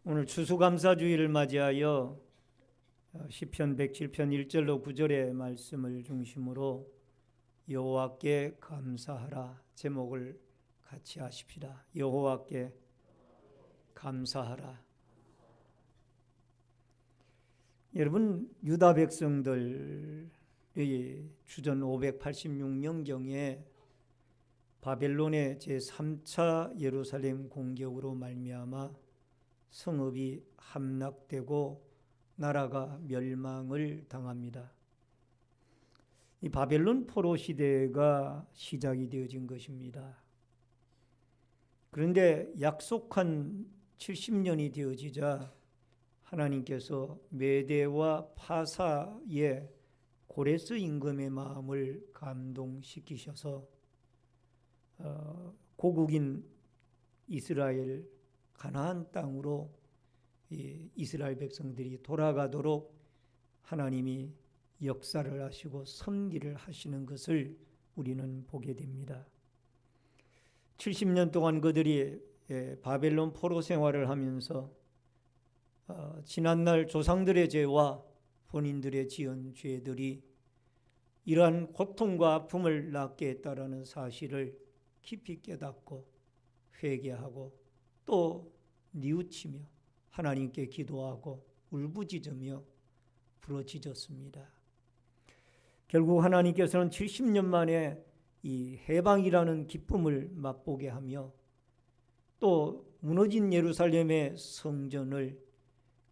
오늘 추수감사주의를 맞이하여 시편 107편 1절로 9절의 말씀을 중심으로 여호와께 감사하라 제목을 같이 하십시다. 여호와께 감사하라. 여러분, 유다 백성들이 주전 586년경에 바벨론의 제3차 예루살렘 공격으로 말미암아 성읍이 함락되고 나라가 멸망을 당합니다. 이 바벨론 포로 시대가 시작이 되어진 것입니다. 그런데 약속한 70년이 되어지자 하나님께서 메대와 파사의 고레스 임금의 마음을 감동시키셔서 고국인 이스라엘 가나안 땅으로 이스라엘 백성들이 돌아가도록 하나님이 역사를 하시고 섭리를 하시는 것을 우리는 보게 됩니다. 70년 동안 그들이 바벨론 포로 생활을 하면서 지난날 조상들의 죄와 본인들의 지은 죄들이 이러한 고통과 아픔을 낳게 했다라는 사실을 깊이 깨닫고 회개하고 또 뉘우치며 하나님께 기도하고 울부짖으며 부르짖었습니다. 결국 하나님께서는 70년 만에 이 해방이라는 기쁨을 맛보게 하며 또 무너진 예루살렘의 성전을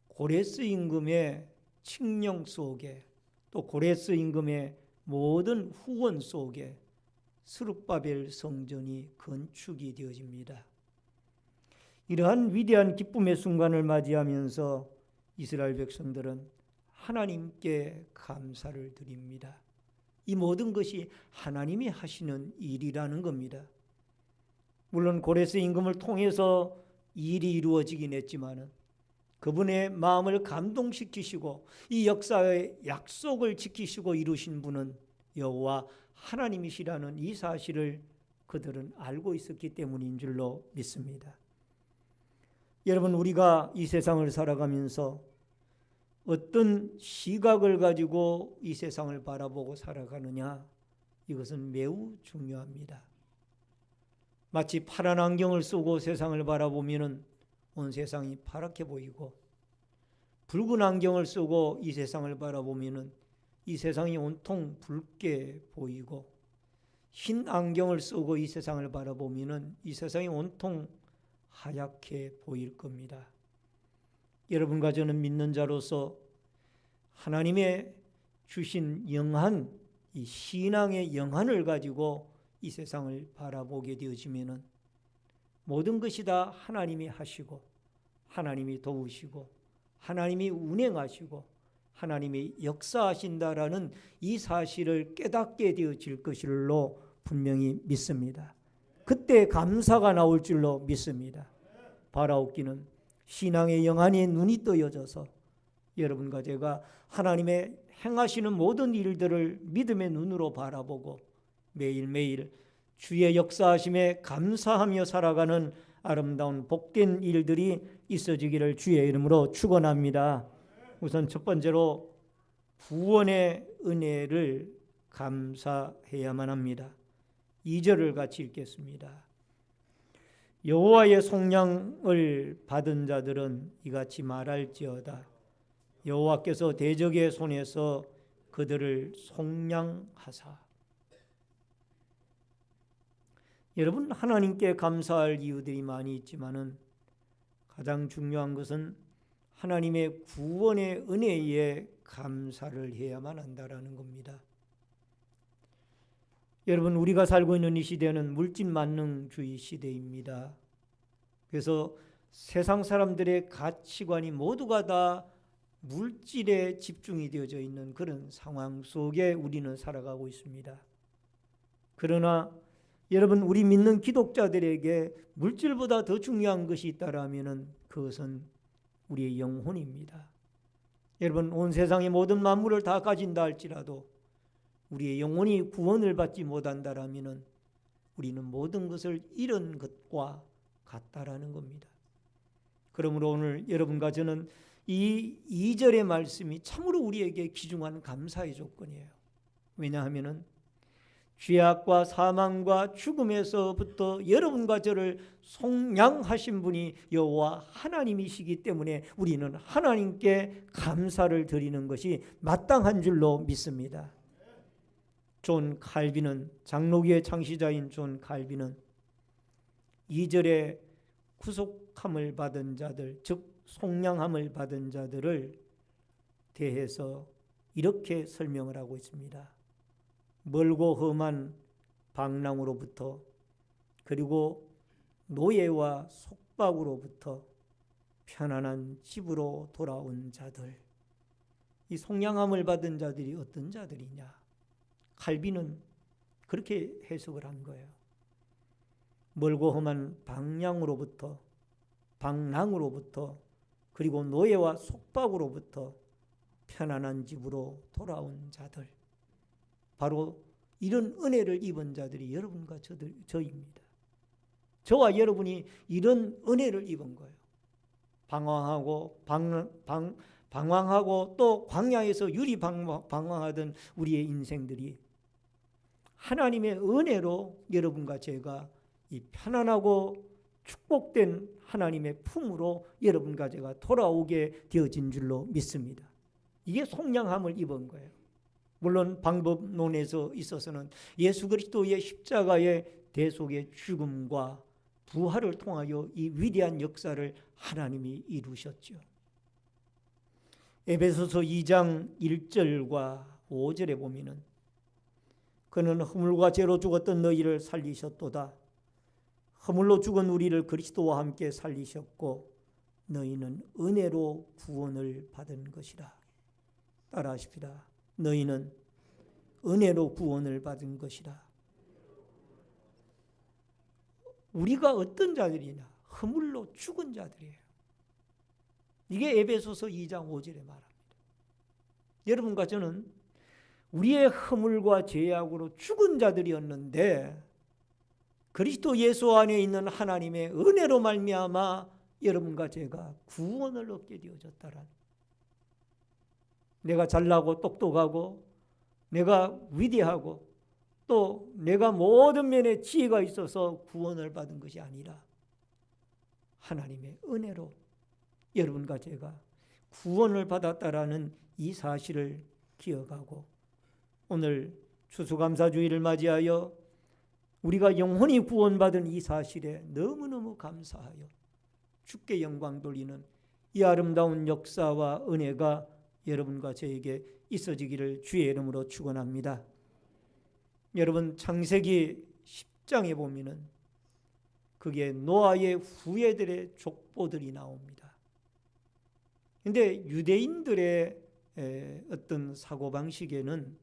고레스 임금의 칙령 속에 또 고레스 임금의 모든 후원 속에 스룹바벨 성전이 건축이 되어집니다. 이러한 위대한 기쁨의 순간을 맞이하면서 이스라엘 백성들은 하나님께 감사를 드립니다. 이 모든 것이 하나님이 하시는 일이라는 겁니다. 물론 고레스 임금을 통해서 일이 이루어지긴 했지만 그분의 마음을 감동시키시고 이 역사의 약속을 지키시고 이루신 분은 여호와 하나님이시라는 이 사실을 그들은 알고 있었기 때문인 줄로 믿습니다. 여러분, 우리가 이 세상을 살아가면서 어떤 시각을 가지고 이 세상을 바라보고 살아가느냐, 이것은 매우 중요합니다. 마치 파란 안경을 쓰고 세상을 바라보면 온 세상이 파랗게 보이고, 붉은 안경을 쓰고 이 세상을 바라보면 이 세상이 온통 붉게 보이고, 흰 안경을 쓰고 이 세상을 바라보면 이 세상이 온통 하얗게 보일 겁니다. 여러분과 저는 믿는 자로서 하나님의 주신 영한, 이 신앙의 영한을 가지고 이 세상을 바라보게 되어지면 모든 것이 다 하나님이 하시고 하나님이 도우시고 하나님이 운행하시고 하나님이 역사하신다라는 이 사실을 깨닫게 되어질 것일로 분명히 믿습니다. 그때 감사가 나올 줄로 믿습니다. 바라옵기는 신앙의 영안의 눈이 떠여져서 여러분과 제가 하나님의 행하시는 모든 일들을 믿음의 눈으로 바라보고 매일매일 주의 역사하심에 감사하며 살아가는 아름다운 복된 일들이 있어지기를 주의 이름으로 축원합니다. 우선 첫 번째로 구원의 은혜를 감사해야만 합니다. 2절을 같이 읽겠습니다. 여호와의 속량을 받은 자들은 이같이 말할지어다. 여호와께서 대적의 손에서 그들을 속량하사. 여러분, 하나님께 감사할 이유들이 많이 있지만은 가장 중요한 것은 하나님의 구원의 은혜에 감사를 해야만 한다라는 겁니다. 여러분, 우리가 살고 있는 이 시대는 물질 만능주의 시대입니다. 그래서 세상 사람들의 가치관이 모두가 다 물질에 집중이 되어져 있는 그런 상황 속에 우리는 살아가고 있습니다. 그러나 여러분, 우리 믿는 기독자들에게 물질보다 더 중요한 것이 있다라면 그것은 우리의 영혼입니다. 여러분, 온 세상의 모든 만물을 다 가진다 할지라도 우리의 영혼이 구원을 받지 못한다라면 우리는 모든 것을 잃은 것과 같다라는 겁니다. 그러므로 오늘 여러분과 저는 이 2절의 말씀이 참으로 우리에게 귀중한 감사의 조건이에요. 왜냐하면 죄악과 사망과 죽음에서부터 여러분과 저를 속량하신 분이 여호와 하나님이시기 때문에 우리는 하나님께 감사를 드리는 것이 마땅한 줄로 믿습니다. 존 칼빈은, 장로교의 창시자인 존 칼빈은 2절에 구속함을 받은 자들, 즉 속량함을 받은 자들을 대해서 이렇게 설명을 하고 있습니다. 멀고 험한 방랑으로부터, 그리고 노예와 속박으로부터 편안한 집으로 돌아온 자들. 이 속량함을 받은 자들이 어떤 자들이냐? 칼빈은 그렇게 해석을 한 거예요. 멀고 험한 방랑으로부터, 그리고 노예와 속박으로부터 편안한 집으로 돌아온 자들. 바로 이런 은혜를 입은 자들이 여러분과 저입니다. 저와 여러분이 이런 은혜를 입은 거예요. 방황하고 또 광야에서 방황하던 우리의 인생들이 하나님의 은혜로 여러분과 제가 이 편안하고 축복된 하나님의 품으로 여러분과 제가 돌아오게 되어진 줄로 믿습니다. 이게 속량함을 입은 거예요. 물론 방법론에서 있어서는 예수 그리스도의 십자가의 대속의 죽음과 부활을 통하여 이 위대한 역사를 하나님이 이루셨죠. 에베소서 2장 1절과 5절에 보면은 그는 허물과 죄로 죽었던 너희를 살리셨도다. 허물로 죽은 우리를 그리스도와 함께 살리셨고 너희는 은혜로 구원을 받은 것이라. 따라하십시다. 너희는 은혜로 구원을 받은 것이라. 우리가 어떤 자들이냐? 허물로 죽은 자들이에요. 이게 에베소서 2장 5절에 말합니다. 여러분과 저는 우리의 허물과 죄악으로 죽은 자들이었는데 그리스도 예수 안에 있는 하나님의 은혜로 말미암아 여러분과 제가 구원을 얻게 되어졌다라는, 내가 잘나고 똑똑하고 내가 위대하고 또 내가 모든 면에 지혜가 있어서 구원을 받은 것이 아니라 하나님의 은혜로 여러분과 제가 구원을 받았다라는 이 사실을 기억하고 오늘 추수감사주의를 맞이하여 우리가 영혼이 구원받은 이 사실에 너무너무 감사하여 주께 영광 돌리는 이 아름다운 역사와 은혜가 여러분과 저에게 있어지기를 주의 이름으로 축원합니다. 여러분, 창세기 10장에 보면은 그게 노아의 후예들의 족보들이 나옵니다. 그런데 유대인들의 어떤 사고방식에는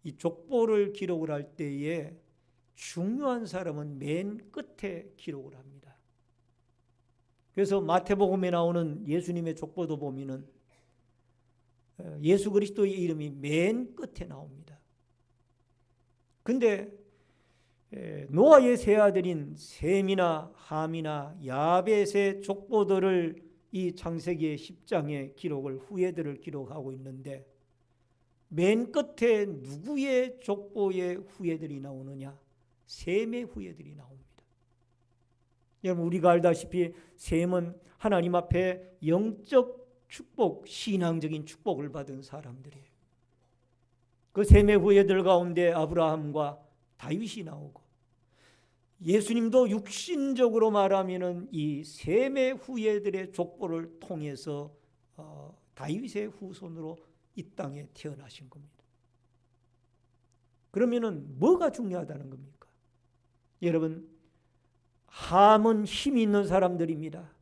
이 족보를 기록을 할 때에 중요한 사람은 맨 끝에 기록을 합니다. 그래서 마태복음에 나오는 예수님의 족보도 보면은 예수 그리스도의 이름이 맨 끝에 나옵니다. 근데 노아의 세 아들인 셈이나 함이나 야벳의 족보들을 이 창세기의 10장의 기록을, 후예들을 기록하고 있는데 맨 끝에 누구의 족보의 후예들이 나오느냐? 셈의 후예들이 나옵니다. 여러분, 우리가 알다시피 셈은 하나님 앞에 영적 축복, 신앙적인 축복을 받은 사람들이에요. 그 셈의 후예들 가운데 아브라함과 다윗이 나오고, 예수님도 육신적으로 말하면은 이 셈의 후예들의 족보를 통해서 다윗의 후손으로 이 땅에 태어나신 겁니다. 그러면은 뭐가 중요하다는 겁니까? 여러분, 함은 힘이 있는 사람들입니다.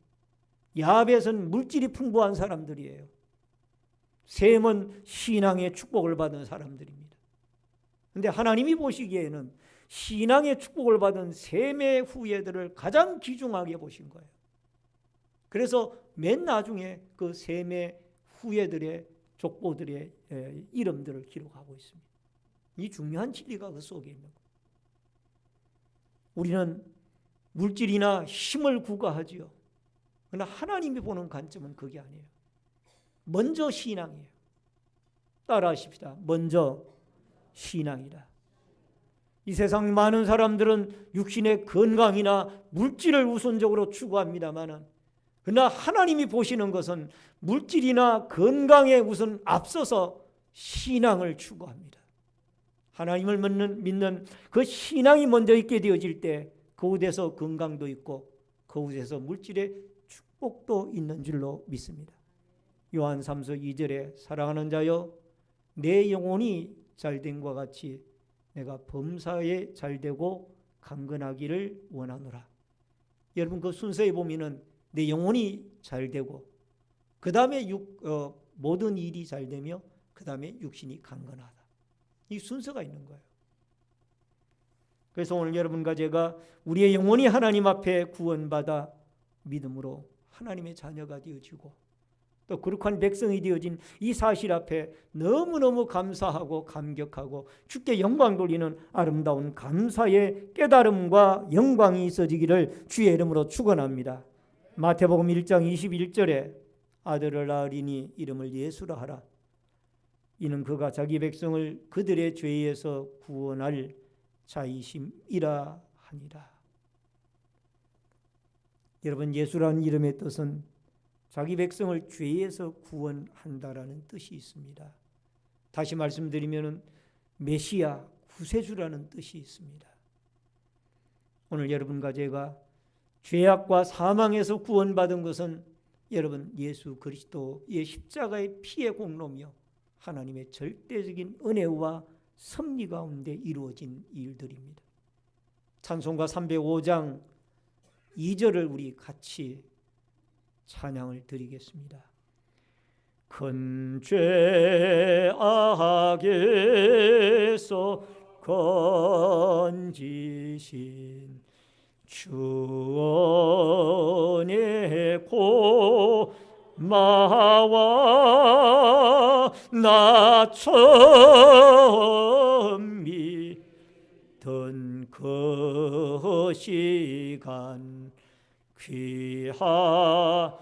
야벳은 물질이 풍부한 사람들이에요. 셈은 신앙의 축복을 받은 사람들입니다. 그런데 하나님이 보시기에는 신앙의 축복을 받은 셈의 후예들을 가장 귀중하게 보신 거예요. 그래서 맨 나중에 그 셈의 후예들의 족보들의 이름들을 기록하고 있습니다. 이 중요한 진리가 그 속에 있는 거예요. 우리는 물질이나 힘을 구가하지요. 그러나 하나님이 보는 관점은 그게 아니에요. 먼저 신앙이에요. 따라하십시다. 먼저 신앙이다. 이 세상 많은 사람들은 육신의 건강이나 물질을 우선적으로 추구합니다마는, 그러나 하나님이 보시는 것은 물질이나 건강에 우선 앞서서 신앙을 추구합니다. 하나님을 믿는 그 신앙이 먼저 있게 되어질 때 그곳에서 건강도 있고 그곳에서 물질의 축복도 있는 줄로 믿습니다. 요한 3서 2절에 사랑하는 자여 내 영혼이 잘됨과 같이 내가 범사에 잘되고 강건하기를 원하노라. 여러분 그 순서에 보면은 내 영혼이 잘되고 그 다음에 모든 일이 잘되며 그 다음에 육신이 강건하다. 이 순서가 있는 거예요. 그래서 오늘 여러분과 제가 우리의 영혼이 하나님 앞에 구원받아 믿음으로 하나님의 자녀가 되어지고 또 거룩한 백성이 되어진 이 사실 앞에 너무너무 감사하고 감격하고 주께 영광 돌리는 아름다운 감사의 깨달음과 영광이 있어지기를 주의 이름으로 축원합니다. 마태복음 1장 21절에 아들을 낳으리니 이름을 예수라 하라. 이는 그가 자기 백성을 그들의 죄에서 구원할 자이심이라 하니라. 여러분 예수라는 이름의 뜻은 자기 백성을 죄에서 구원한다라는 뜻이 있습니다. 다시 말씀드리면 메시아 구세주라는 뜻이 있습니다. 오늘 여러분과 제가 죄악과 사망에서 구원받은 것은 여러분 예수 그리스도의 십자가의 피의 공로며 하나님의 절대적인 은혜와 섭리 가운데 이루어진 일들입니다. 찬송가 305장 2절을 우리 같이 찬양을 드리겠습니다. 큰 죄악에서 건지신 주원의 고마와 나 처음 믿던 그 시간 귀하고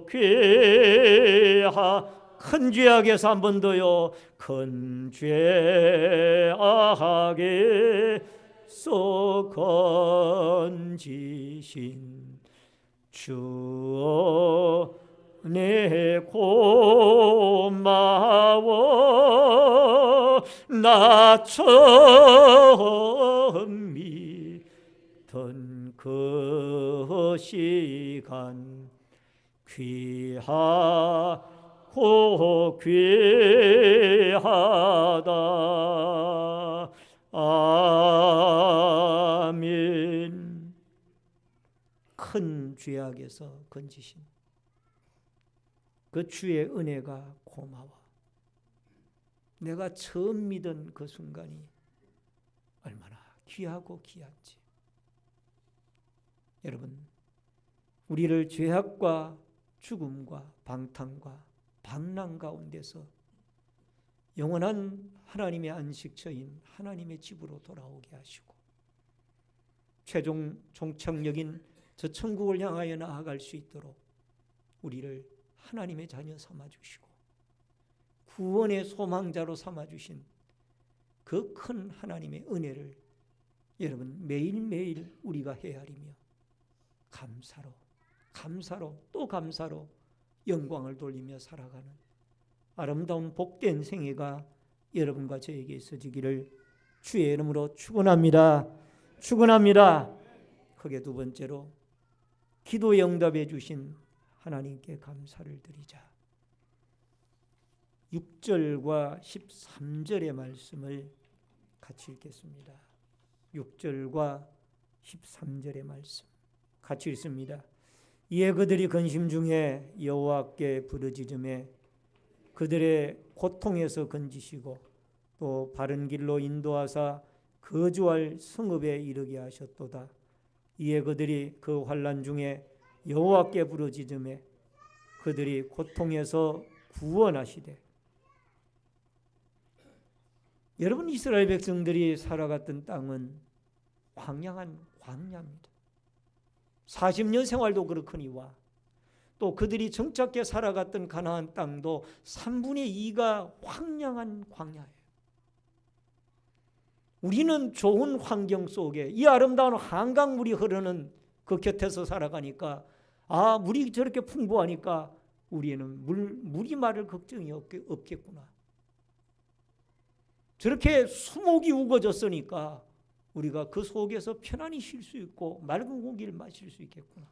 귀하 큰 죄악에서 한 번 더요. 큰 죄악에서 건지신 주의 고마워 나 처음 믿던 그 시간 귀하고 귀하다. 아멘. 큰 죄악에서 건지신 그 주의 은혜가 고마워. 내가 처음 믿은 그 순간이 얼마나 귀하고 귀한지. 여러분, 우리를 죄악과 죽음과 방탕과 방랑 가운데서 영원한 하나님의 안식처인 하나님의 집으로 돌아오게 하시고 최종 종착역인 저 천국을 향하여 나아갈 수 있도록 우리를 하나님의 자녀 삼아주시고 구원의 소망자로 삼아주신 그 큰 하나님의 은혜를 여러분 매일매일 우리가 헤아리며 감사로 또 감사로 영광을 돌리며 살아가는 아름다운 복된 생애가 여러분과 저에게 있어지기를 주의 이름으로 축원합니다. 크게 두 번째로 기도에 응답해 주신 하나님께 감사를 드리자. 6절과 13절의 말씀을 같이 읽겠습니다. 6절과 13절의 말씀 같이 읽습니다. 이에 그들이 근심 중에 여호와께 부르짖음에 그들의 고통에서 건지시고 또 바른 길로 인도하사 거주할 성읍에 이르게 하셨도다. 이에 그들이 그 환난 중에 여호와께 부르짖음에 그들이 고통에서 구원하시되. 여러분 이스라엘 백성들이 살아갔던 땅은 광야입니다. 40년 생활도 그렇거니와 또 그들이 정착해 살아갔던 가나안 땅도 3분의 2가 황량한 광야예요. 우리는 좋은 환경 속에 이 아름다운 한강물이 흐르는 그 곁에서 살아가니까 물이 저렇게 풍부하니까 우리는 물이 마를 걱정이 없겠구나. 저렇게 수목이 우거졌으니까 우리가 그 속에서 편안히 쉴 수 있고 맑은 공기를 마실 수 있겠구나.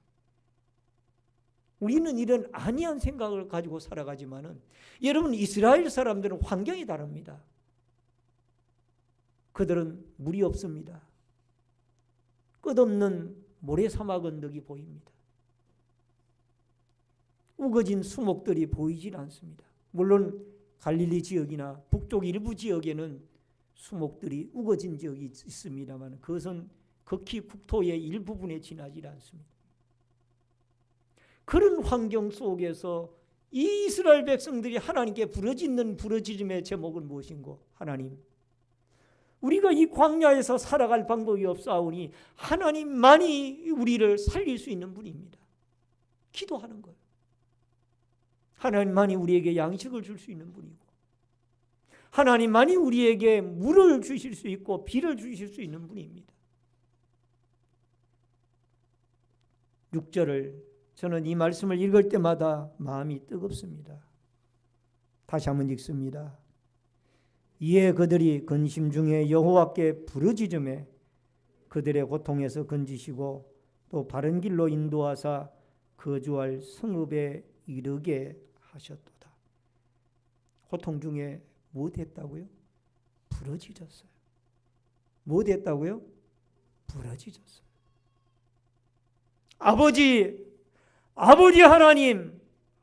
우리는 이런 안이한 생각을 가지고 살아가지만은 여러분, 이스라엘 사람들은 환경이 다릅니다. 그들은 물이 없습니다. 끝없는 모래사막 언덕이 보입니다. 우거진 수목들이 보이질 않습니다. 물론 갈릴리 지역이나 북쪽 일부 지역에는 수목들이 우거진 지역이 있습니다만 그것은 극히 국토의 일부분에 지나지 않습니다. 그런 환경 속에서 이 이스라엘 백성들이 하나님께 부르짖는 부르짖음의 제목은 무엇인고? 하나님, 우리가 이 광야에서 살아갈 방법이 없사오니 하나님만이 우리를 살릴 수 있는 분입니다. 기도하는 거예요. 하나님만이 우리에게 양식을 줄 수 있는 분이고 하나님만이 우리에게 물을 주실 수 있고 비를 주실 수 있는 분입니다. 6절을 저는 이 말씀을 읽을 때마다 마음이 뜨겁습니다. 다시 한번 읽습니다. 이에 그들이 근심 중에 여호와께 부르짖음에 그들의 고통에서 건지시고 또 바른 길로 인도하사 거주할 성읍에 이르게 하셨도다. 고통 중에 무엇했다고요? 부르짖었어요. 무엇했다고요? 부르짖었어요. 아버지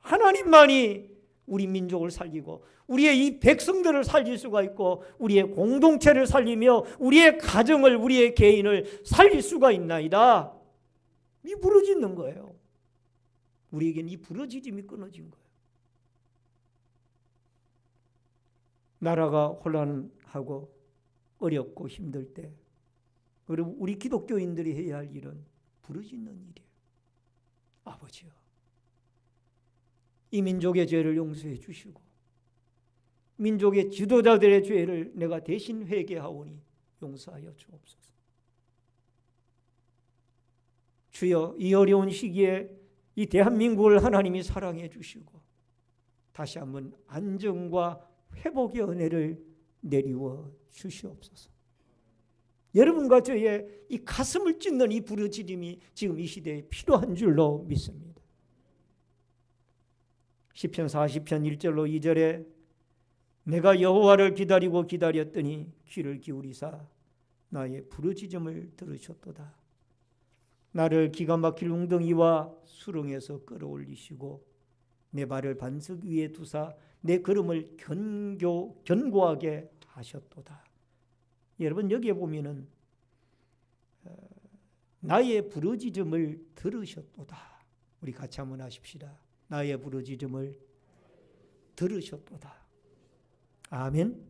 하나님만이 우리 민족을 살리고 우리의 이 백성들을 살릴 수가 있고 우리의 공동체를 살리며 우리의 가정을, 우리의 개인을 살릴 수가 있나이다. 이 부르짖는 거예요. 우리에겐 이 부르짖음이 끊어진 거예요. 나라가 혼란하고 어렵고 힘들 때 우리 기독교인들이 해야 할 일은 부르짖는 일이에요. 아버지요, 이 민족의 죄를 용서해 주시고 민족의 지도자들의 죄를 내가 대신 회개하오니 용서하여 주옵소서. 주여, 이 어려운 시기에 이 대한민국을 하나님이 사랑해 주시고 다시 한번 안정과 회복의 은혜를 내리워 주시옵소서. 여러분과 저의 이 가슴을 찢는 이 부르짖음이 지금 이 시대에 필요한 줄로 믿습니다. 시편 40편 1절로 2절에 내가 여호와를 기다리고 기다렸더니 귀를 기울이사 나의 부르짖음을 들으셨도다. 나를 기가 막힐 웅덩이와 수렁에서 끌어올리시고 내 발을 반석 위에 두사 내 걸음을 견고하게 하셨도다. 여러분, 여기에 보면은 나의 부르짖음을 들으셨도다. 우리 같이 한번 하십시다. 나의 부르짖음을 들으셨도다. 아멘.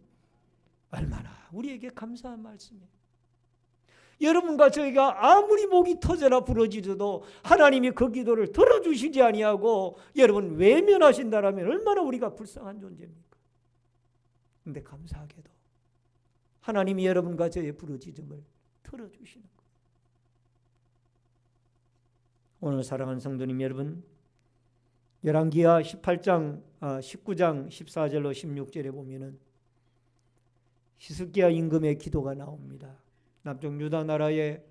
얼마나 우리에게 감사한 말씀이에요. 여러분과 저희가 아무리 목이 터져라 부르짖어도 하나님이 그 기도를 들어주시지 아니하고 여러분 외면하신다라면 얼마나 우리가 불쌍한 존재입니까? 그런데 감사하게도 하나님이 여러분과 저의 부르짖음을 들어주시는 거예요. 오늘 사랑하는 성도님 여러분, 열왕기하 19장 14절로 16절에 보면은 히스기야 임금의 기도가 나옵니다. 남쪽 유다 나라에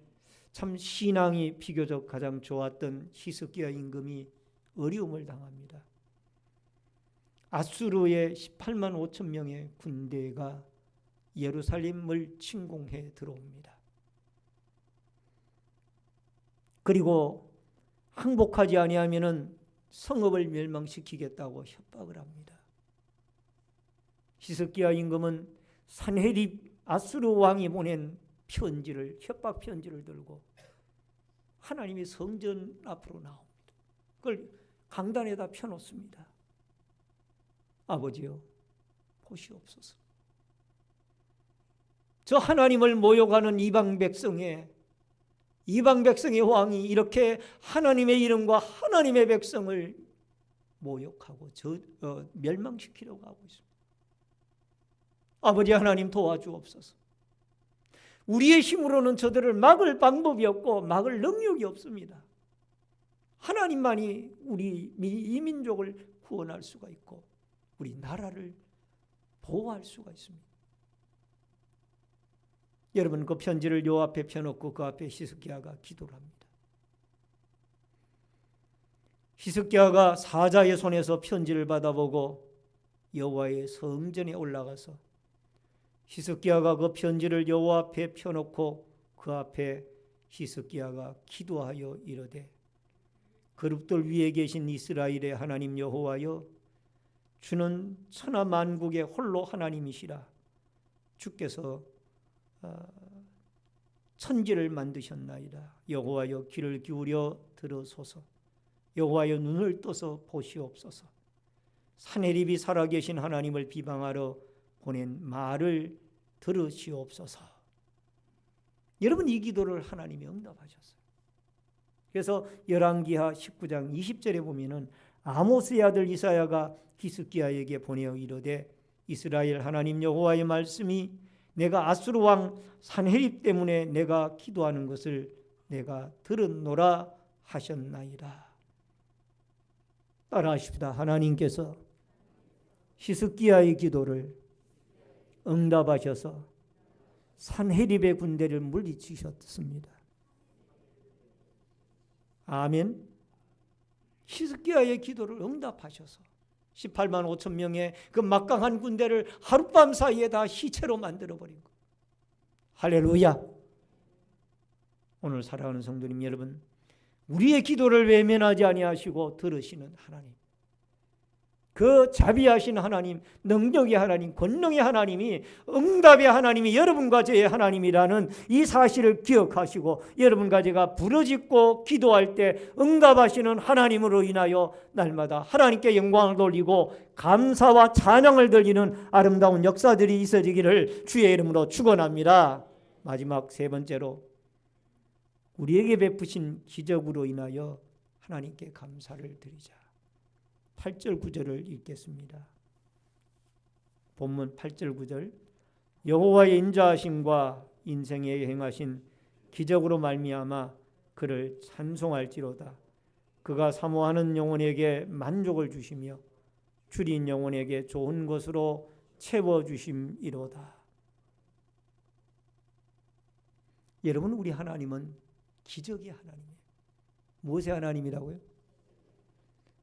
참 신앙이 비교적 가장 좋았던 히스기야 임금이 어려움을 당합니다. 아수르의 18만 5천 명의 군대가 예루살렘을 침공해 들어옵니다. 그리고 항복하지 아니하면은 성읍을 멸망시키겠다고 협박을 합니다. 히스기야 임금은 산헤립 아수르 왕이 보낸 협박 편지를 들고 하나님의 성전 앞으로 나옵니다. 그걸 강단에다 펴놓습니다. 아버지요, 보시옵소서. 저 하나님을 모욕하는 이방 백성의 이방 백성의 왕이 이렇게 하나님의 이름과 하나님의 백성을 모욕하고 멸망시키려고 하고 있습니다. 아버지 하나님 도와주옵소서. 우리의 힘으로는 저들을 막을 방법이 없고 막을 능력이 없습니다. 하나님만이 우리 이 민족을 구원할 수가 있고 우리 나라를 보호할 수가 있습니다. 여러분, 그 편지를 요 앞에 펴놓고 그 앞에 히스기야가 기도를 합니다. 히스기야가 사자의 손에서 편지를 받아보고 여호와의 성전에 올라가서 히스기야가 그 편지를 여호와 앞에 펴놓고 그 앞에 히스기야가 기도하여 이르되 그룹들 위에 계신 이스라엘의 하나님 여호와여, 주는 천하 만국의 홀로 하나님이시라. 주께서 천지를 만드셨나이다. 여호와여, 귀를 기울여 들으소서. 여호와여, 눈을 떠서 보시옵소서. 산헤립이 살아계신 하나님을 비방하러 보낸 말을 들으시옵소서. 여러분, 이 기도를 하나님이 응답하셨어요. 그래서 열왕기하 19장 20절에 보면은 아모스의 아들 이사야가 히스기야에게 보내어 이르되 이스라엘 하나님 여호와의 말씀이 내가 아수르 왕 산헤립 때문에 내가 기도하는 것을 내가 들었노라 하셨나이다. 따라하십시다. 하나님께서 히스기야의 기도를 응답하셔서 산헤립의 군대를 물리치셨습니다. 아멘. 히스기야의 기도를 응답하셔서 18만 5천 명의 그 막강한 군대를 하룻밤 사이에 다 시체로 만들어버린 것. 할렐루야. 오늘 사랑하는 성도님 여러분, 우리의 기도를 외면하지 아니하시고 들으시는 하나님, 그 자비하신 하나님, 능력의 하나님, 권능의 하나님이, 응답의 하나님이 여러분과 저의 하나님이라는 이 사실을 기억하시고 여러분과 제가 부르짖고 기도할 때 응답하시는 하나님으로 인하여 날마다 하나님께 영광을 돌리고 감사와 찬양을 드리는 아름다운 역사들이 있어지기를 주의 이름으로 축원합니다. 마지막 세 번째로, 우리에게 베푸신 기적으로 인하여 하나님께 감사를 드리자. 8절 9절을 읽겠습니다. 본문 8절 9절. 여호와의 인자하심과 인생에 행하신 기적으로 말미암아 그를 찬송할지로다. 그가 사모하는 영혼에게 만족을 주시며 줄인 영혼에게 좋은 것으로 채워주심이로다. 여러분, 우리 하나님은 기적의 하나님이에요. 무엇의 하나님이라고요?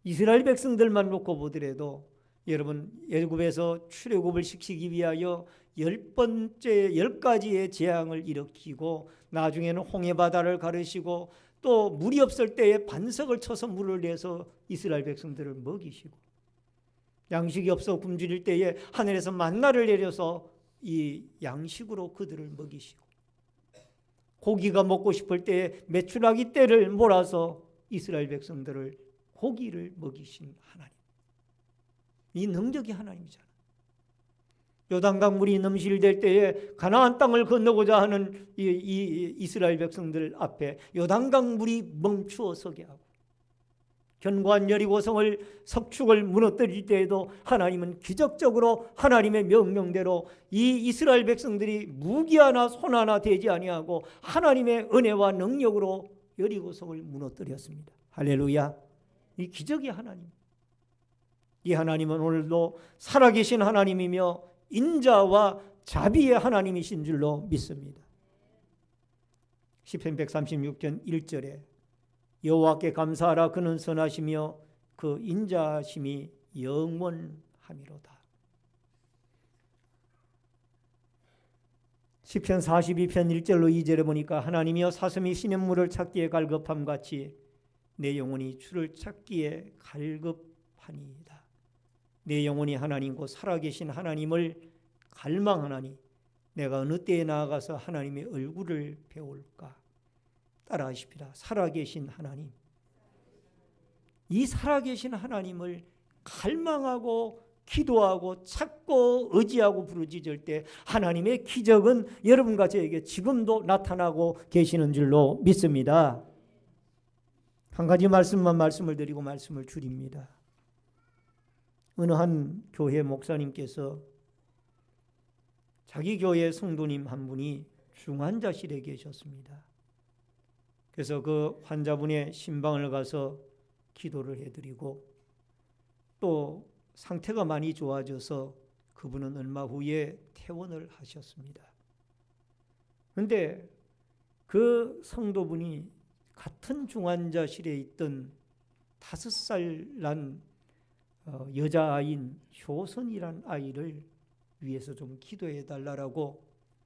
이스라엘 백성들만 놓고 보더라도 여러분, 애굽에서 출애굽을 시키기 위하여 10가지의 재앙을 일으키고 나중에는 홍해바다를 가르시고 또 물이 없을 때에 반석을 쳐서 물을 내서 이스라엘 백성들을 먹이시고 양식이 없어 굶주릴 때에 하늘에서 만나를 내려서 이 양식으로 그들을 먹이시고 고기가 먹고 싶을 때에 메추라기 떼를 몰아서 이스라엘 백성들을 고기를 먹이신 하나님, 이 능력의 하나님이잖아요. 요단강 물이 넘실될 때에 가나안 땅을 건너고자 하는 이 이스라엘 백성들 앞에 요단강 물이 멈추어 서게 하고 견고한 여리고성을 석축을 무너뜨릴 때에도 하나님은 기적적으로 하나님의 명령대로 이 이스라엘 백성들이 무기 하나 손 하나 대지 아니하고 하나님의 은혜와 능력으로 여리고성을 무너뜨렸습니다. 할렐루야. 이 기적의 하나님, 이 하나님은 오늘도 살아계신 하나님이며 인자와 자비의 하나님이신 줄로 믿습니다. 시편 136편 1절에 여호와께 감사하라. 그는 선하시며 그 인자하심이 영원하미로다. 시편 42편 1절로 2절에 보니까 하나님이여 사슴이 시냇물을 찾기에 갈급함 같이 내 영혼이 주를 찾기에 갈급하니이다. 내 영혼이 하나님 곧 살아계신 하나님을 갈망하나니 내가 어느 때에 나아가서 하나님의 얼굴을 배울까. 따라하십시다. 살아계신 하나님, 이 살아계신 하나님을 갈망하고 기도하고 찾고 의지하고 부르짖을 때 하나님의 기적은 여러분과 저에게 지금도 나타나고 계시는 줄로 믿습니다. 한 가지 말씀을 드리고 말씀을 줄입니다. 어느 한 교회 목사님께서 자기 교회 성도님 한 분이 중환자실에 계셨습니다. 그래서 그 환자분의 신방을 가서 기도를 해드리고 또 상태가 많이 좋아져서 그분은 얼마 후에 퇴원을 하셨습니다. 그런데 그 성도분이 같은 중환자실에 있던 5살 난 여자아이인 효선이란 아이를 위해서 좀 기도해 달라고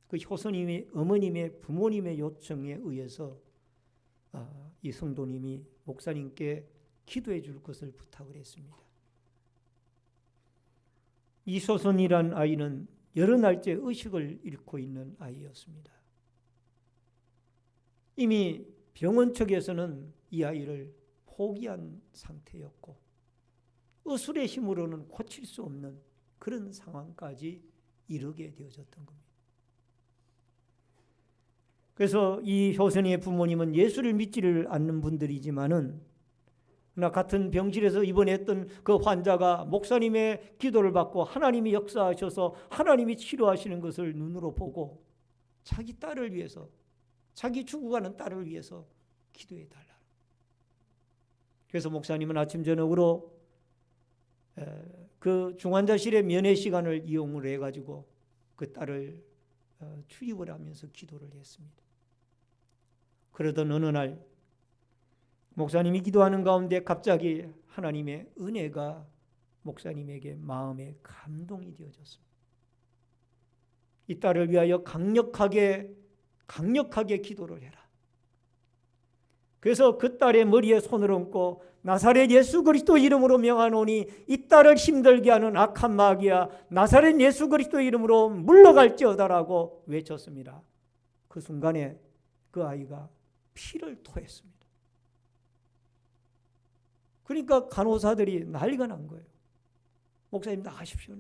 그 효선님의 어머님의 부모님의 요청에 의해서 이 성도님이 목사님께 기도해 줄 것을 부탁을 했습니다. 이 효선이란 아이는 여러 날째 의식을 잃고 있는 아이였습니다. 이미 병원 측에서는 이 아이를 포기한 상태였고 의술의 힘으로는 고칠 수 없는 그런 상황까지 이르게 되어졌던 겁니다. 그래서 이 효선이의 부모님은 예수를 믿지를 않는 분들이지만은 나 같은 병실에서 입원했던 그 환자가 목사님의 기도를 받고 하나님이 역사하셔서 하나님이 치료하시는 것을 눈으로 보고 자기 딸을 위해서 자기 죽어가는 딸을 위해서 기도해 달라. 그래서 목사님은 아침 저녁으로 그 중환자실의 면회 시간을 이용을 해가지고 그 딸을 출입을 하면서 기도를 했습니다. 그러던 어느 날 목사님이 기도하는 가운데 갑자기 하나님의 은혜가 목사님에게 마음에 감동이 되어졌습니다. 이 딸을 위하여 강력하게 기도를 해라. 그래서 그 딸의 머리에 손을 얹고 나사렛 예수 그리스도 이름으로 명하노니 이 딸을 힘들게 하는 악한 마귀야 나사렛 예수 그리스도 이름으로 물러갈지어다라고 외쳤습니다. 그 순간에 그 아이가 피를 토했습니다. 그러니까 간호사들이 난리가 난 거예요. 목사님 나가십시오.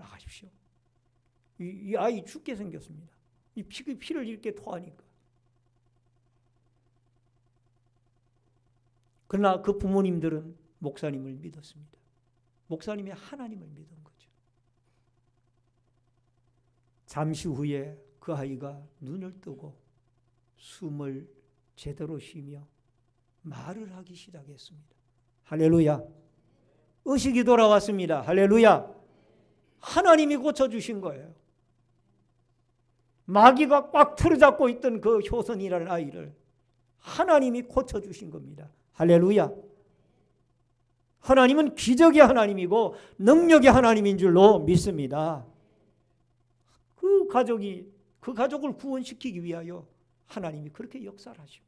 이 아이 죽게 생겼습니다. 이 피를 이렇게 토하니까. 그러나 그 부모님들은 목사님을 믿었습니다. 목사님이 하나님을 믿은 거죠. 잠시 후에 그 아이가 눈을 뜨고 숨을 제대로 쉬며 말을 하기 시작했습니다. 할렐루야. 의식이 돌아왔습니다. 할렐루야. 하나님이 고쳐주신 거예요. 마귀가 꽉 틀어잡고 있던 그 효선이라는 아이를 하나님이 고쳐주신 겁니다. 할렐루야. 하나님은 기적의 하나님이고 능력의 하나님인 줄로 믿습니다. 그 가족을 구원시키기 위하여 하나님이 그렇게 역사를 하시고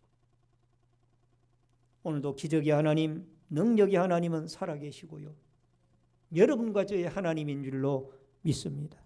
오늘도 기적의 하나님, 능력의 하나님은 살아계시고요. 여러분과 저의 하나님인 줄로 믿습니다.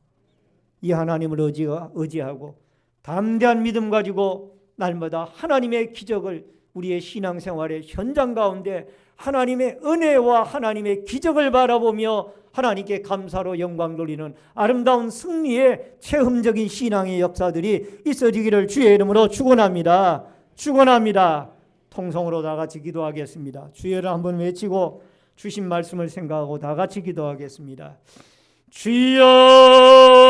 이 하나님을 의지하고 담대한 믿음 가지고 날마다 하나님의 기적을 우리의 신앙생활의 현장 가운데 하나님의 은혜와 하나님의 기적을 바라보며 하나님께 감사로 영광 돌리는 아름다운 승리의 체험적인 신앙의 역사들이 있어지기를 주의 이름으로 축원합니다. 축원합니다. 통성으로 다 같이 기도하겠습니다. 주여를 한번 외치고 주신 말씀을 생각하고 다 같이 기도하겠습니다. 주여